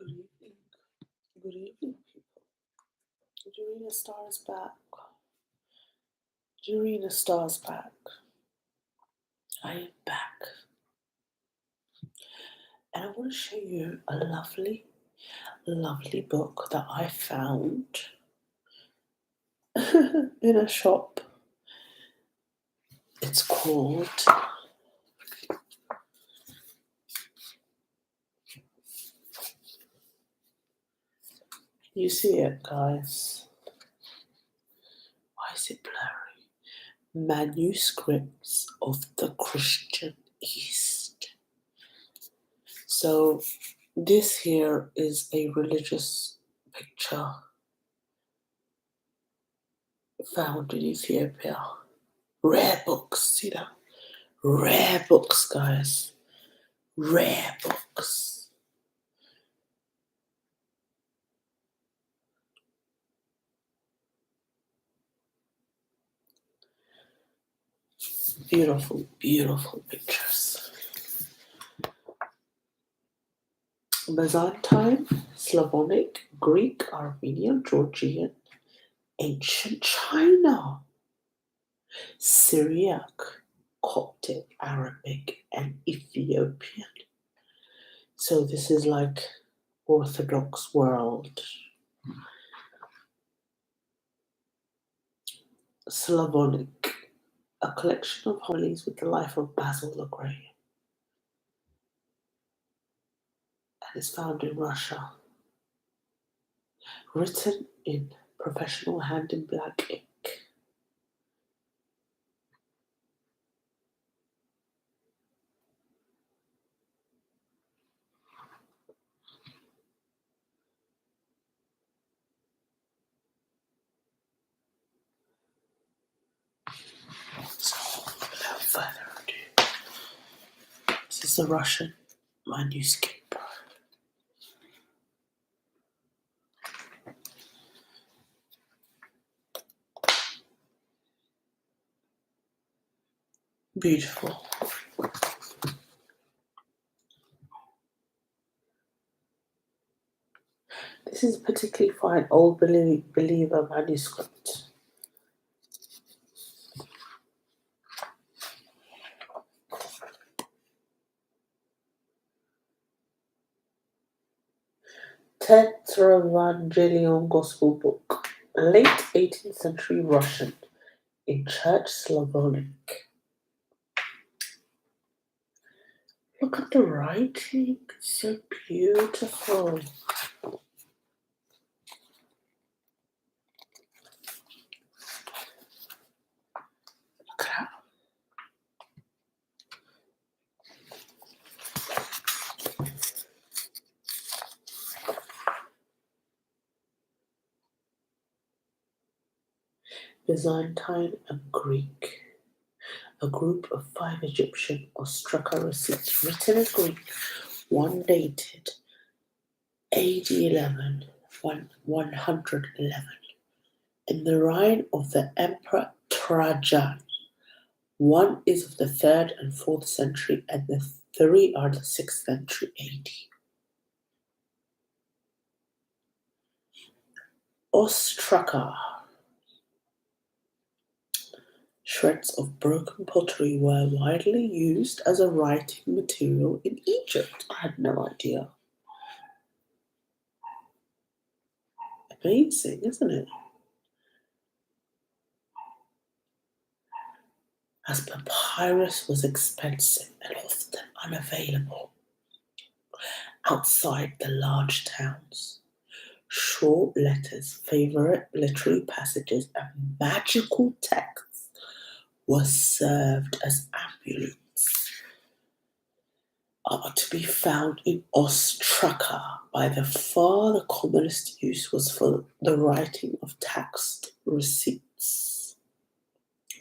Good evening. Good evening, people. Dorina Star is back. Dorina Star's back. I am back. And I want to show you a lovely, lovely book that I found in a shop. It's called You see it, guys? Why is it blurry? Manuscripts of the Christian East. So this here is a religious picture found in Ethiopia. Rare books, see that? Rare books, guys. Rare books. Beautiful, beautiful pictures. Byzantine, Slavonic, Greek, Armenian, Georgian, ancient China, Syriac, Coptic, Arabic, and Ethiopian. So this is like Orthodox world. Slavonic, a collection of homilies with the life of Basil the Great. And is found in Russia. Written in professional hand in black ink. So, without further ado, this is the Russian manuscript. Beautiful. This is a particularly fine Old Believer manuscript. Tetravangelion Gospel Book, late 18th century Russian, in Church Slavonic. Look at the writing, it's so beautiful. Look at that. Byzantine and Greek. A group of 5 Egyptian ostraka receipts written in Greek, one dated AD 111, in the reign of the Emperor Trajan. One is of the 3rd and 4th century, and the 3 are the 6th century AD. Ostraka. Shreds of broken pottery were widely used as a writing material in Egypt. I had no idea. Amazing, isn't it? As papyrus was expensive and often unavailable outside the large towns, short letters, favorite literary passages, and magical texts were served as amulets. Are to be found in ostraka. By far the commonest use was for the writing of tax receipts.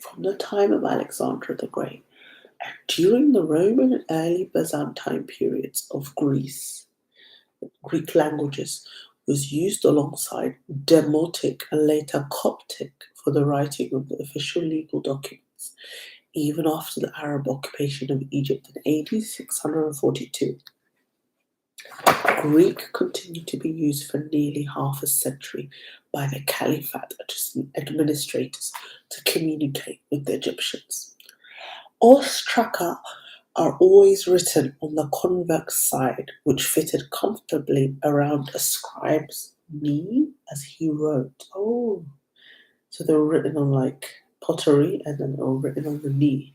From the time of Alexander the Great and during the Roman and early Byzantine periods of Greek languages was used alongside Demotic and later Coptic for the writing of the official legal documents, even after the Arab occupation of Egypt in AD 642. Greek continued to be used for nearly half a century by the Caliphate administrators to communicate with the Egyptians. Ostraka are always written on the convex side, which fitted comfortably around a scribe's knee as he wrote. Oh, so they were written on like pottery and then they were written on the knee.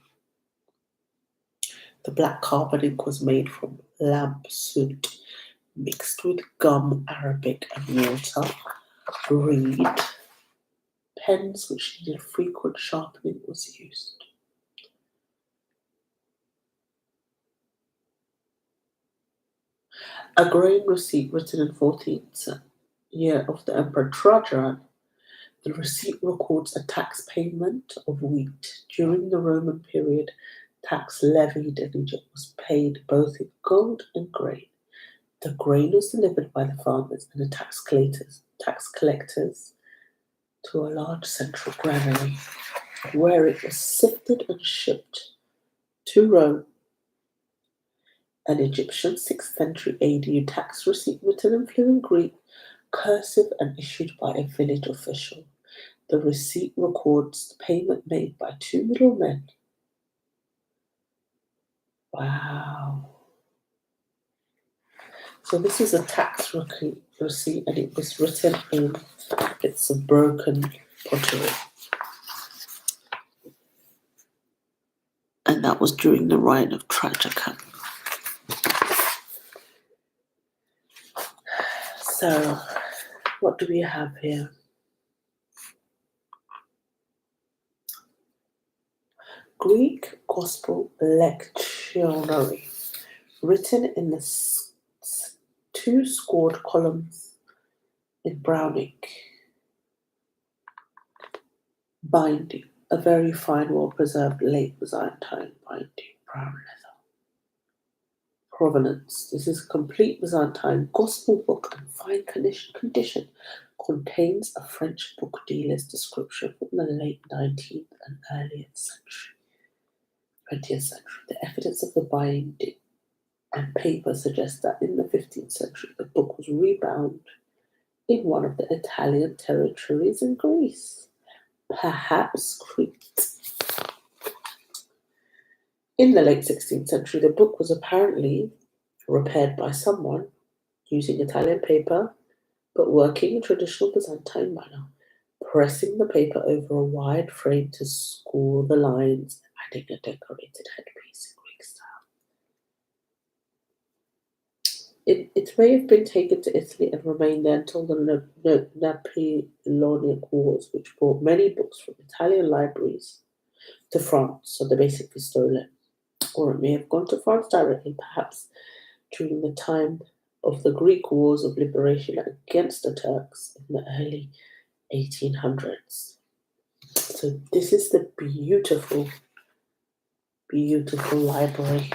The black carbon ink was made from lamp soot mixed with gum arabic and water. Reed pens which needed frequent sharpening was used. A grain receipt written in 14th year of the Emperor Trajan, the receipt records a tax payment of wheat. During the Roman period, tax levied in Egypt was paid both in gold and grain. The grain was delivered by the farmers and the tax collectors to a large central granary, where it was sifted and shipped to Rome. An Egyptian 6th century AD tax receipt written in fluent Greek, cursive and issued by a village official. The receipt records the payment made by two middlemen. Wow. So this is a tax receipt and it was written in bits of broken pottery. And that was during the reign of Trajan. So, what do we have here? Greek Gospel Lectionary, written in the two scored columns in brown ink. Binding, a very fine, well-preserved late Byzantine binding, brown leather. Provenance, this is a complete Byzantine gospel book in fine condition, contains a French book dealer's description from the late 19th and earlier 20th century. The evidence of the binding and paper suggests that in the 15th century the book was rebound in one of the Italian territories in Greece, perhaps Crete. In the late 16th century, the book was apparently repaired by someone using Italian paper, but working in traditional Byzantine manner, pressing the paper over a wide frame to score the lines, adding a decorated headpiece in Greek style. It may have been taken to Italy and remained there until the Napoleonic Wars, which brought many books from Italian libraries to France, so they basically stole it. Or it may have gone to France directly, perhaps during the time of the Greek Wars of Liberation against the Turks in the early 1800s. So this is the beautiful, beautiful library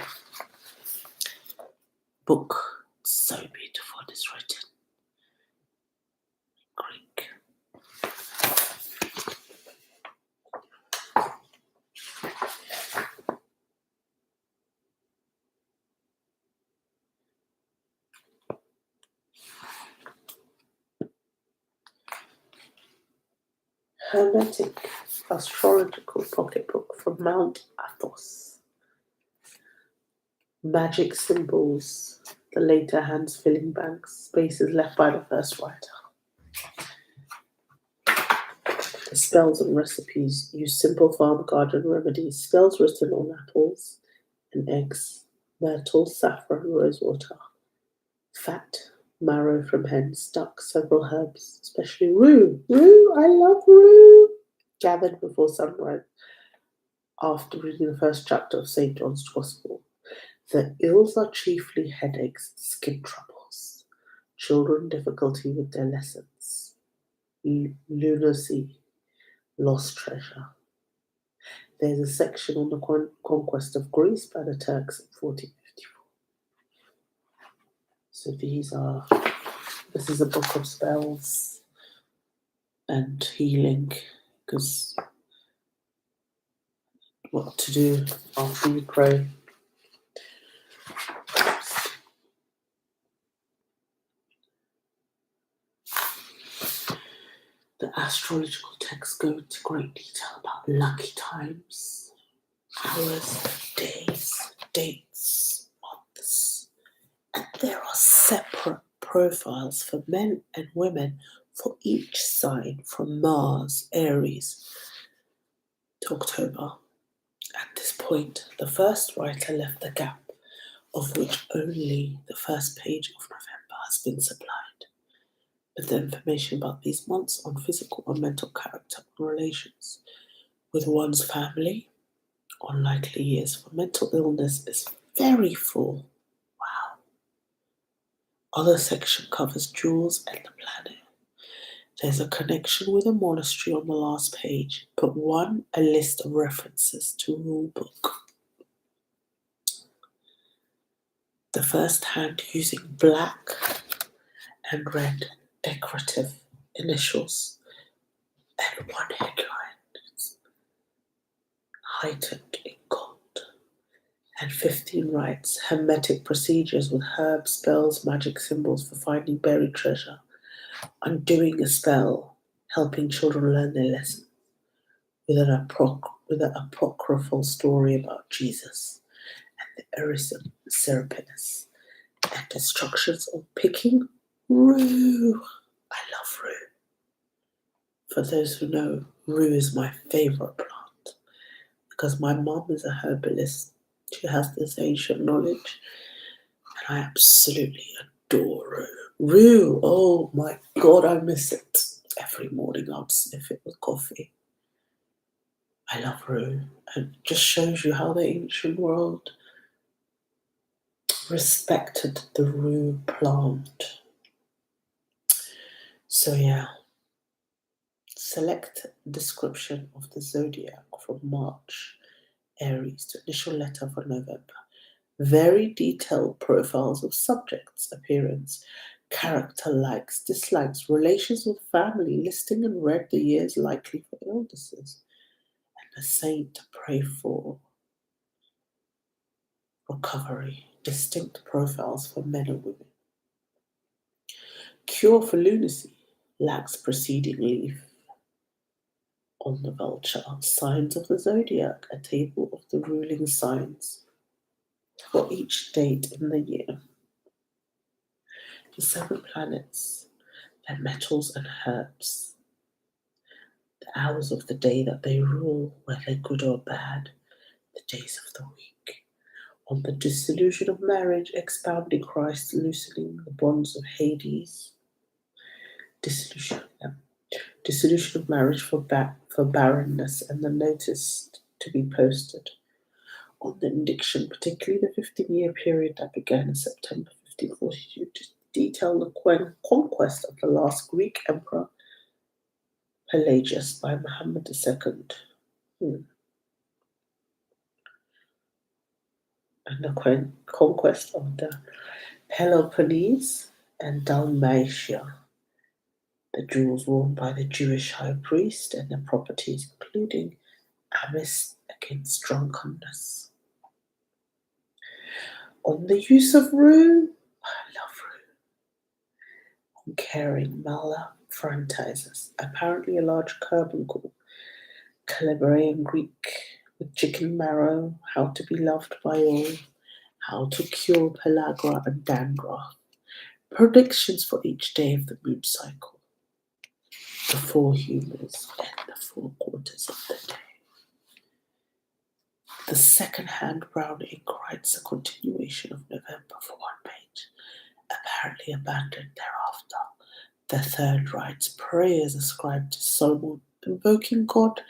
book. It's so beautiful. It's written in Greek. Hermetic astrological pocketbook from Mount Athos. Magic symbols, the later hands filling blank spaces left by the first writer. The spells and recipes use simple farm garden remedies, spells written on apples and eggs, myrtle, saffron, rosewater, fat, marrow from hens, ducks, several herbs, especially rue. Rue, I love rue. Gathered before sunrise after reading the first chapter of St. John's Gospel. The ills are chiefly headaches, skin troubles, children difficulty with their lessons, lunacy, lost treasure. There's a section on the conquest of Greece by the Turks in 1454. So this is a book of spells and healing, because what to do after you pray. The astrological texts go into great detail about lucky times, hours, days, dates, months, and there are separate profiles for men and women for each sign from Mars, Aries to October. At this point, the first writer left the gap, of which only the first page of November has been supplied, with the information about these months on physical and mental character and relations with one's family, on likely years for mental illness is very full. Wow. Other section covers jewels and the planet. There's a connection with a monastery on the last page, but one, a list of references to rule book. The first hand using black and red decorative initials and one headline heightened in gold. And 15 writes hermetic procedures with herbs, spells, magic symbols for finding buried treasure, undoing a spell, helping children learn their lesson, with an apocryphal story about Jesus and the Serapinus, and instructions on picking rue. I love rue. For those who know, rue is my favorite plant because my mom is a herbalist. She has this ancient knowledge, and I absolutely adore rue. Rue, oh my God, I miss it. Every morning I'd sniff it with coffee. I love rue. And it just shows you how the ancient world respected the rue plant. So yeah, select description of the zodiac from March, Aries to initial letter for November. Very detailed profiles of subjects, appearance, character, likes, dislikes, relations with family, listing and read the years likely for illnesses, and a saint to pray for. Recovery, distinct profiles for men and women. Cure for lunacy, lacks preceding leaf. On the vulture, signs of the zodiac, a table of the ruling signs for each date in the year. The 7 planets, their metals and herbs. The hours of the day that they rule, whether good or bad. The days of the week. On the dissolution of marriage, expounding Christ, loosening the bonds of Hades. Dissolution of marriage for barrenness and the notice to be posted. On the indiction, particularly the 15-year period that began in September 1542 to detail the conquest of the last Greek emperor Pelagius by Muhammad II. And the conquest of the Peloponnese and Dalmatia, the jewels worn by the Jewish high priest and the properties including amice against drunkenness. On the use of rue, I love rue. On caring malafrantizers, apparently a large carbuncle, Calabrian Greek with chicken marrow, how to be loved by all, how to cure pellagra and dandruff, predictions for each day of the moon cycle, the 4 humors and the 4 quarters of the day. The second-hand brown ink writes a continuation of November for 1 page, apparently abandoned thereafter. The third writes prayers ascribed to Solomon, invoking God,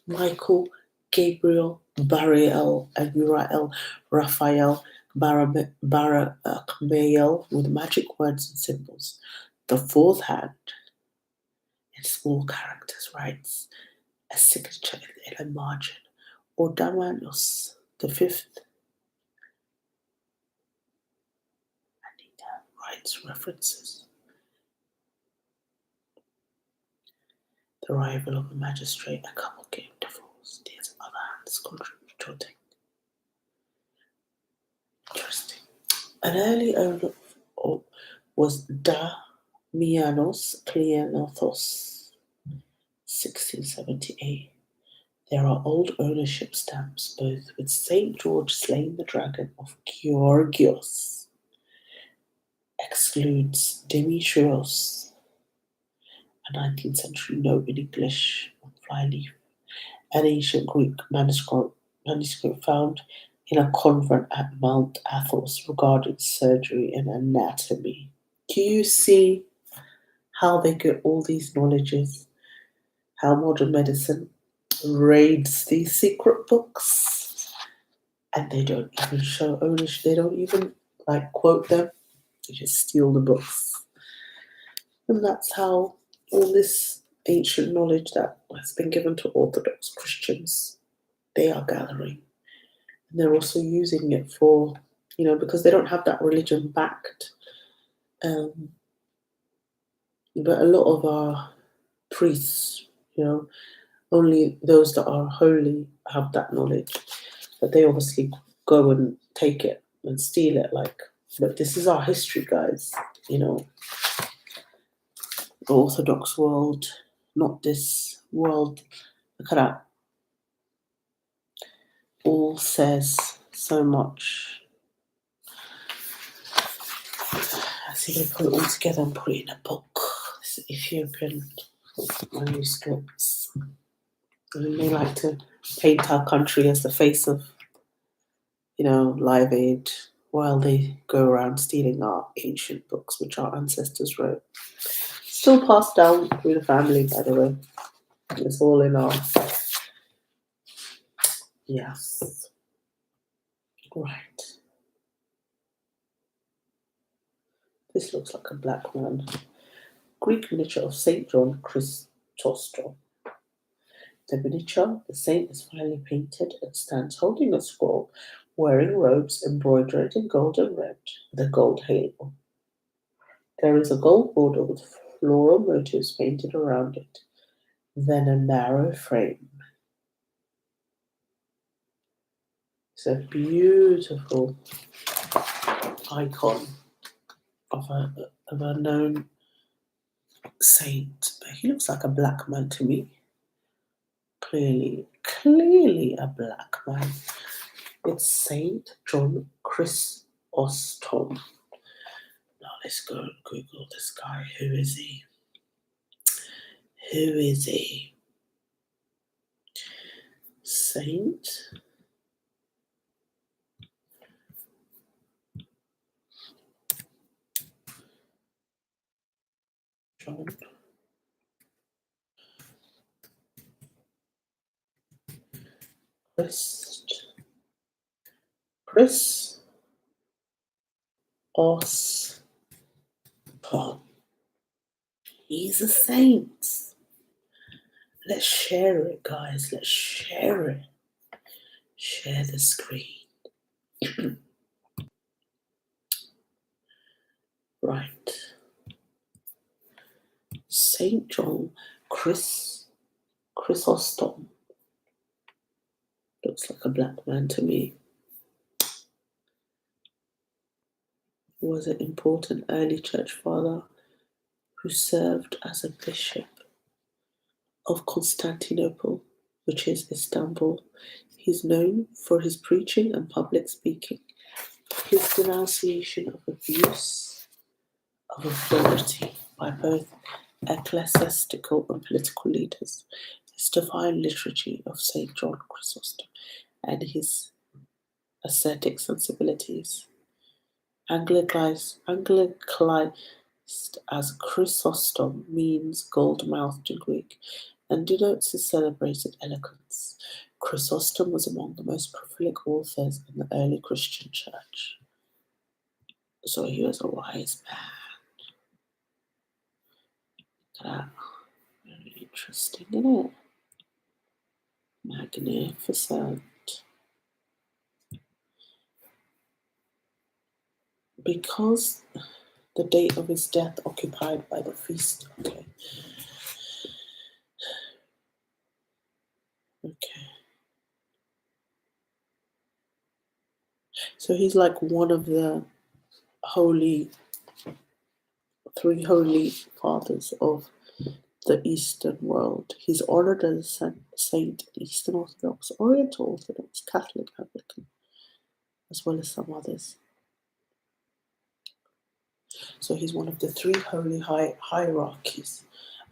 Michael, Gabriel, Bariel, and Uriel, Raphael, Barachmael with magic words and symbols. The fourth hand, in small characters, writes a signature in a margin, or Damanus. The fifth, Anita, writes references. The arrival of a magistrate, a couple getting divorced. There's other hands contributing. Interesting. An early owner was Damianos Kleanothos, 1678. There are old ownership stamps both with St. George slaying the dragon of Georgios, excludes Demetrios, a 19th century note in English on flyleaf, an ancient Greek manuscript found in a convent at Mount Athos regarding surgery and anatomy. Do you see how they get all these knowledges? How modern medicine raids these secret books, and they don't even show ownership. They don't even quote them. They just steal the books, and that's how all this ancient knowledge that has been given to Orthodox Christians, they are gathering, and they're also using it for, because they don't have that religion backed. But a lot of our priests, only those that are holy have that knowledge. But they obviously go and take it and steal it. But this is our history, guys. The Orthodox world, not this world. Look at that. All says so much. I see they put it all together and put it in a book. This Ethiopian manuscripts. And they like to paint our country as the face of, Live Aid, while they go around stealing our ancient books, which our ancestors wrote. Still passed down through the family, by the way. It's all in our... Yes. Right. This looks like a black man. Greek miniature of St. John Chrysostom. The miniature, the saint is finely painted and stands holding a scroll, wearing robes embroidered in gold and red with a gold halo. There is a gold border with floral motifs painted around it, then a narrow frame. It's a beautiful icon of a known saint, but he looks like a black man to me. Clearly a black man. It's Saint John Chrysostom. Now let's go and Google this guy. Who is he? Who is he? Saint John Chrysostom. He's a saint. Let's share it, guys. Let's share it. Share the screen. Right. Saint John Chrysostom. Looks like a black man to me. He was an important early church father who served as a bishop of Constantinople, which is Istanbul. He's known for his preaching and public speaking, his denunciation of abuse of authority by both ecclesiastical and political leaders, his divine liturgy of St. John Chrysostom, and his ascetic sensibilities. Anglicized as Chrysostom means gold-mouthed in Greek and denotes his celebrated eloquence. Chrysostom was among the most prolific authors in the early Christian church. So he was a wise man. Look at that. Very interesting, isn't it? Magnificent. Because the date of his death occupied by the feast. Okay. So he's like one of the three holy fathers of the Eastern world. He's honored as a saint in Eastern Orthodox, Oriental Orthodox, Catholic, Anglican, as well as some others. So he's one of the three holy hierarchies,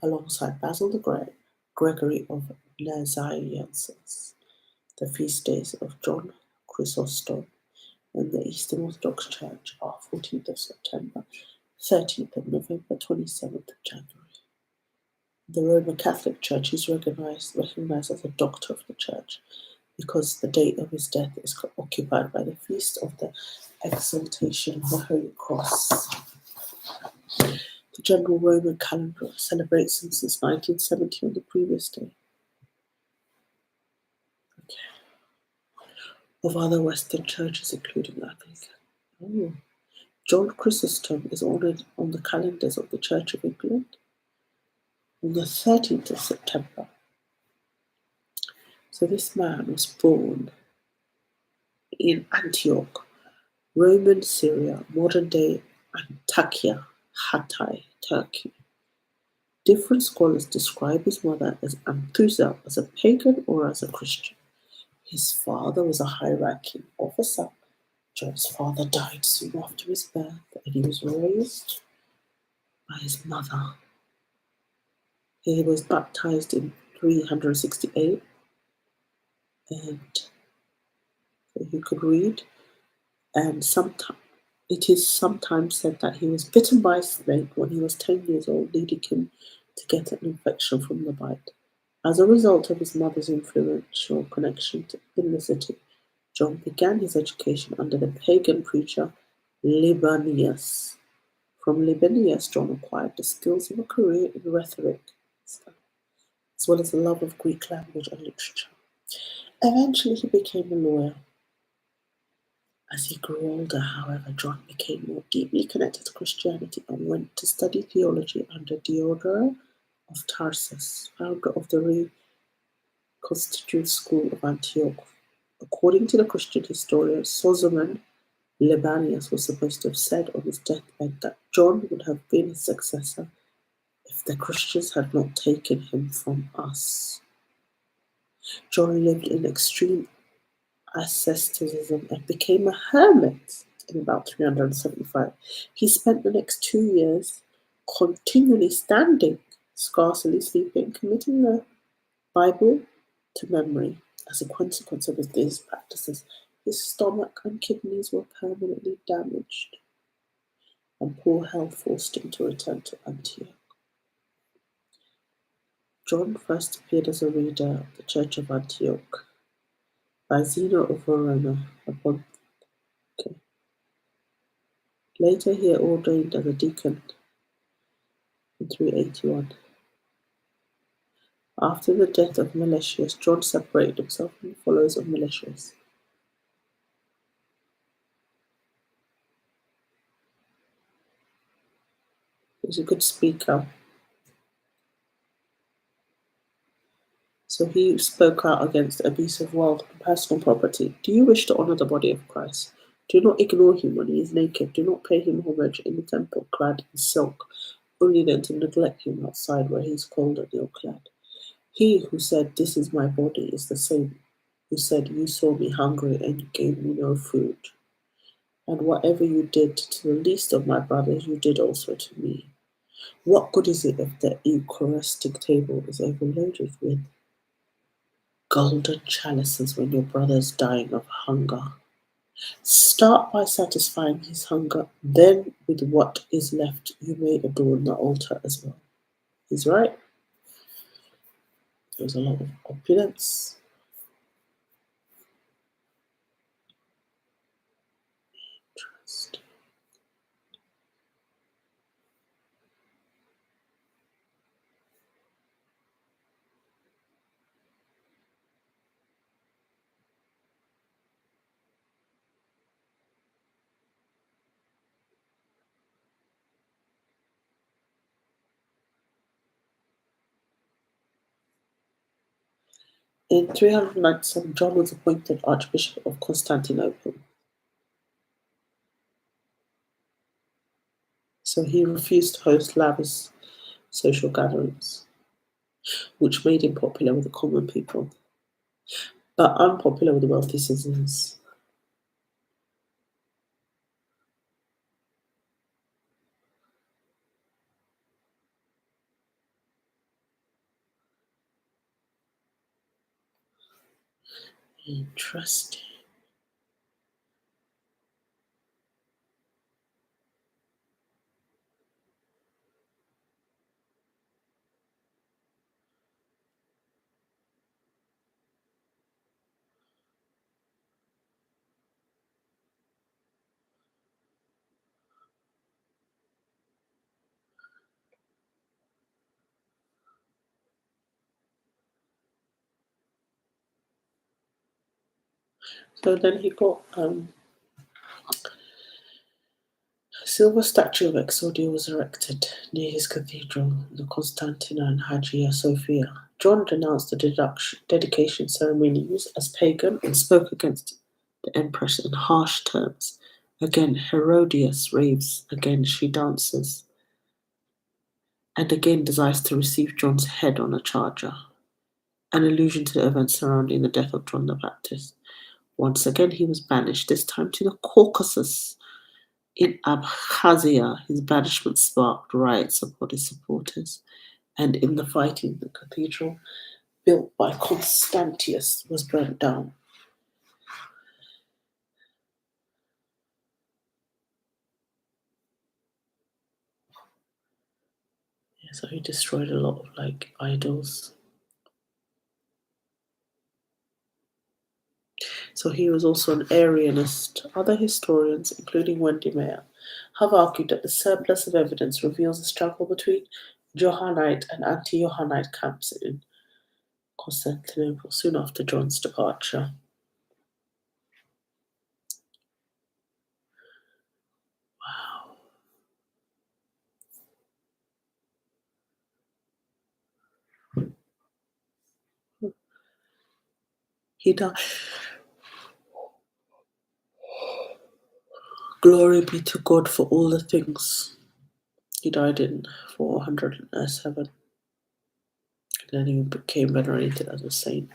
alongside Basil the Great, Gregory of Nazianzus. The feast days of John Chrysostom in the Eastern Orthodox Church are 14th of September, 13th of November, 27th of January. The Roman Catholic Church is recognized as a doctor of the Church because the date of his death is occupied by the feast of the Exaltation of the Holy Cross. The general Roman calendar celebrates him since 1970 on the previous day. Of other Western churches, including Anglican. John Chrysostom is honored on the calendars of the Church of England on the 13th of September. So this man was born in Antioch, Roman Syria, modern-day Antakya, Hatay, Turkey. Different scholars describe his mother as Anthusa, as a pagan or as a Christian. His father was a high-ranking officer. John's father died soon after his birth, and he was raised by his mother. He was baptized in 368, and he could read. And it is sometimes said that he was bitten by a snake when he was 10 years old, leading him to get an infection from the bite. As a result of his mother's influential connection in the city, John began his education under the pagan preacher Libanius. From Libanius, John acquired the skills of a career in rhetoric, as well as a love of Greek language and literature. Eventually, he became a lawyer. As he grew older, however, John became more deeply connected to Christianity and went to study theology under Diodorus of Tarsus, founder of the reconstituted school of Antioch. According to the Christian historian Sozomen, Libanius was supposed to have said on his deathbed that John would have been his successor if the Christians had not taken him from us. John lived in extreme asceticism and became a hermit in about 375. He spent the next 2 years continually standing, scarcely sleeping, committing the Bible to memory. As a consequence of these practices, his stomach and kidneys were permanently damaged, and poor health forced him to return to Antioch. John first appeared as a reader of the Church of Antioch by Zeno of Verona. Later he ordained as a deacon in 381. After the death of Meletius, John separated himself from the followers of Meletius. He was a good speaker. So he spoke out against abuse of wealth and personal property. Do you wish to honor the body of Christ? Do not ignore him when he is naked. Do not pay him homage in the temple clad in silk, only then to neglect him outside where he is cold and ill-clad. He who said, "This is my body," is the same who said, "You saw me hungry and you gave me no food." And whatever you did to the least of my brothers, you did also to me. What good is it if the Eucharistic table is overloaded with golden chalices when your brother is dying of hunger? Start by satisfying his hunger, then with what is left you may adorn the altar as well. He's right. There's a lot of opulence. Interesting. In 397, John was appointed Archbishop of Constantinople. So he refused to host lavish social gatherings. which made him popular with the common people, but unpopular with the wealthy citizens. Interesting. So then he got a silver statue of Exodia was erected near his cathedral, the Constantina and Hagia Sophia. John denounced the dedication ceremonies as pagan and spoke against the empress in harsh terms. Again, Herodias raves, again she dances, and again desires to receive John's head on a charger, an allusion to the events surrounding the death of John the Baptist. Once again he was banished, this time to the Caucasus. In Abkhazia, his banishment sparked riots upon his supporters, and in the fighting, the cathedral, built by Constantius, was burnt down. Yeah, so he destroyed a lot of idols. So he was also an Arianist. Other historians, including Wendy Mayer, have argued that the surplus of evidence reveals a struggle between Johannite and anti-Johannite camps in Constantinople soon after John's departure. Wow. He died. Glory be to God for all the things. He died in 407, and then he became venerated as a saint.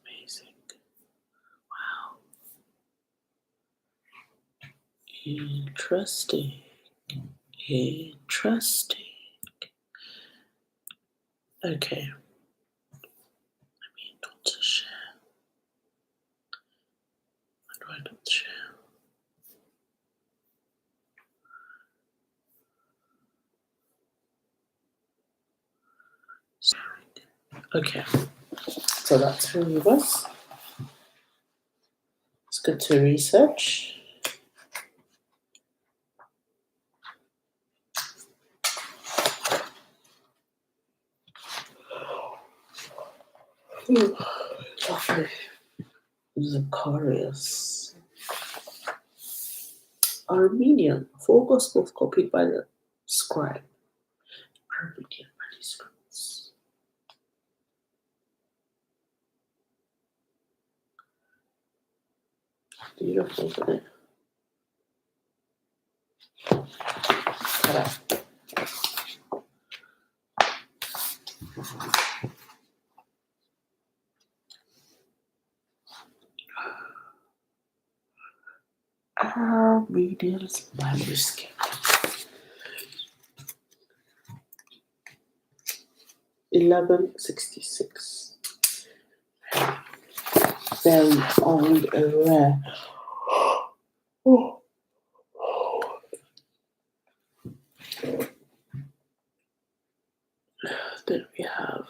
Amazing. Wow. Interesting. Interesting. Okay. I mean, not to share. How do I not share? Okay. So that's who he was. It's good to research. Ooh, lovely. Zacharias. Armenian. 4 Gospels copied by the scribe. Armenian manuscripts. Beautiful, isn't it? Ta-da. Armenian's manuscript. 1166. Very old and rare. Oh. Then we have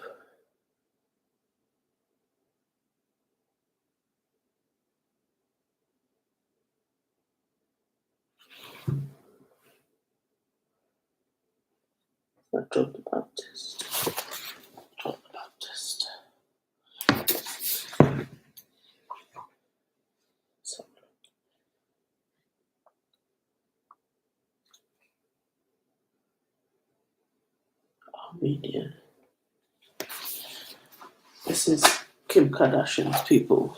John the Baptist. John the Baptist. So, Armenian. This is Kim Kardashian's people.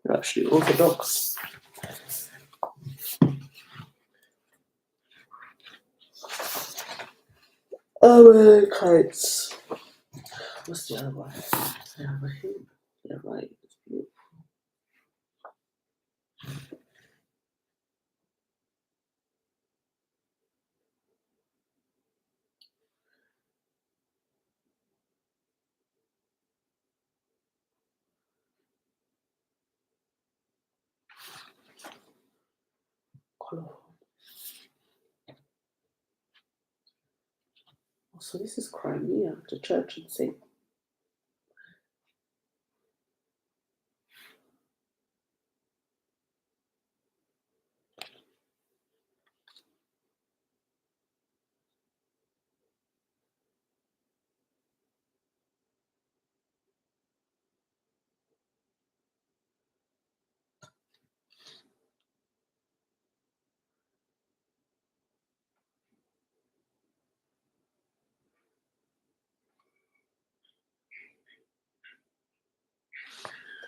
They're actually Orthodox. Amalekites. What's the other one? Yeah, right. Yeah, right. It's beautiful. Colorful. Oh, so this is Crimea, the church in St.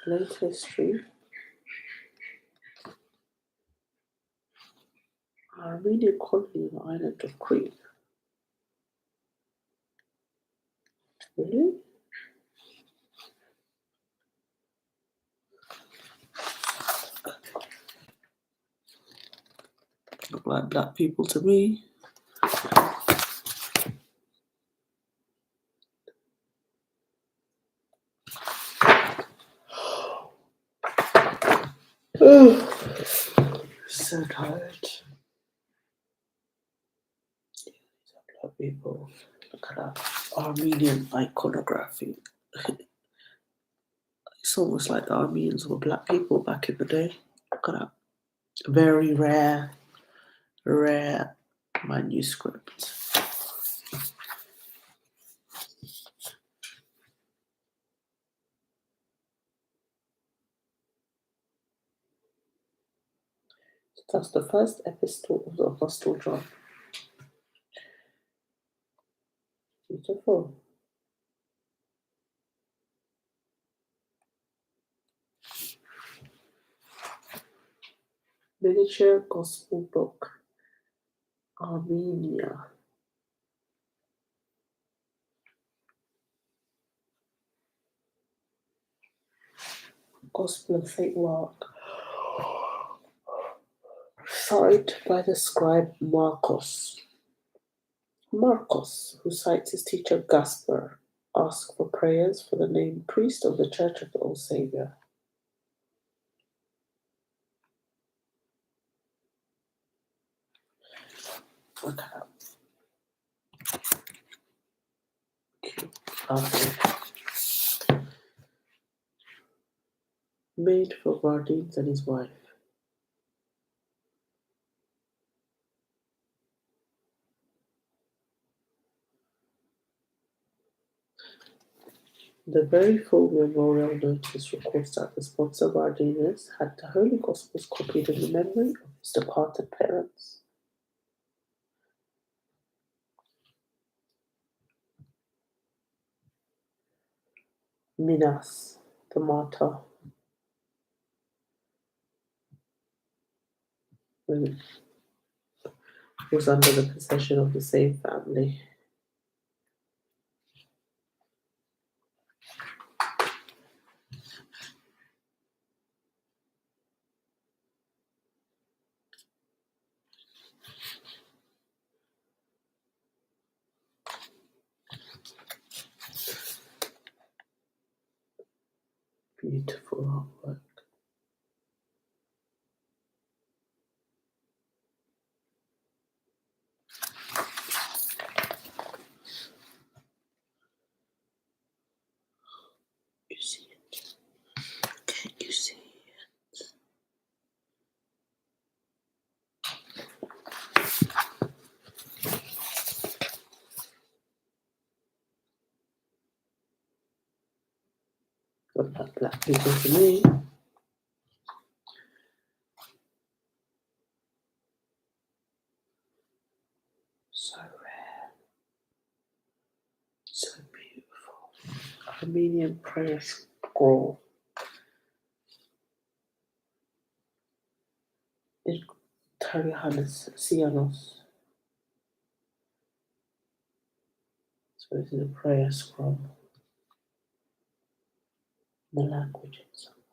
Late history. Armenian colony on the island of Crete. Really? Look like black people to me. So tired. Black people. Look at that Armenian iconography. It's almost like the Armenians were black people back in the day. Look at that. Very rare manuscript. That's the first epistle of the Apostle John. Beautiful. Miniature Gospel Book. Armenia. Gospel of St. Mark. Cited by the scribe Marcos. Marcos, who cites his teacher Gaspar, asks for prayers for the named priest of the Church of the All Saviour. Look at that. Cute. Lovely. Made for Vardines and his wife. The very full memorial notice records that the sponsor Vardines had the Holy Gospels copied in the memory of his departed parents. Minas, the martyr, was under the possession of the same family. Beautiful artwork. You see it? Can you see it? What about black people to me? So rare. So beautiful. Armenian prayer scroll. In Tarihanis Sianos. So this is a prayer scroll. The languages of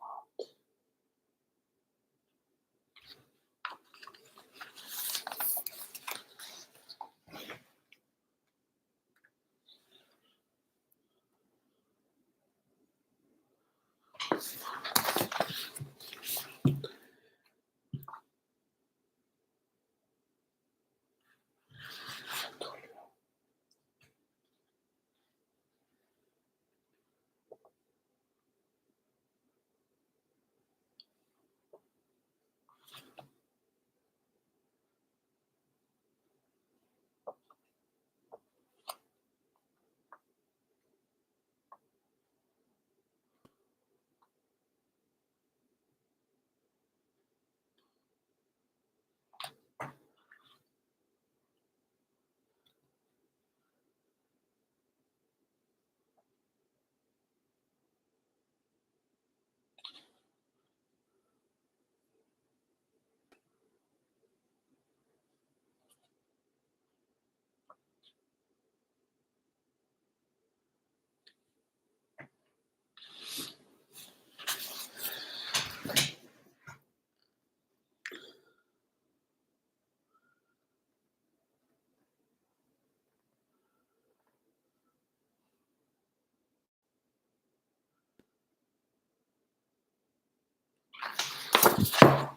art.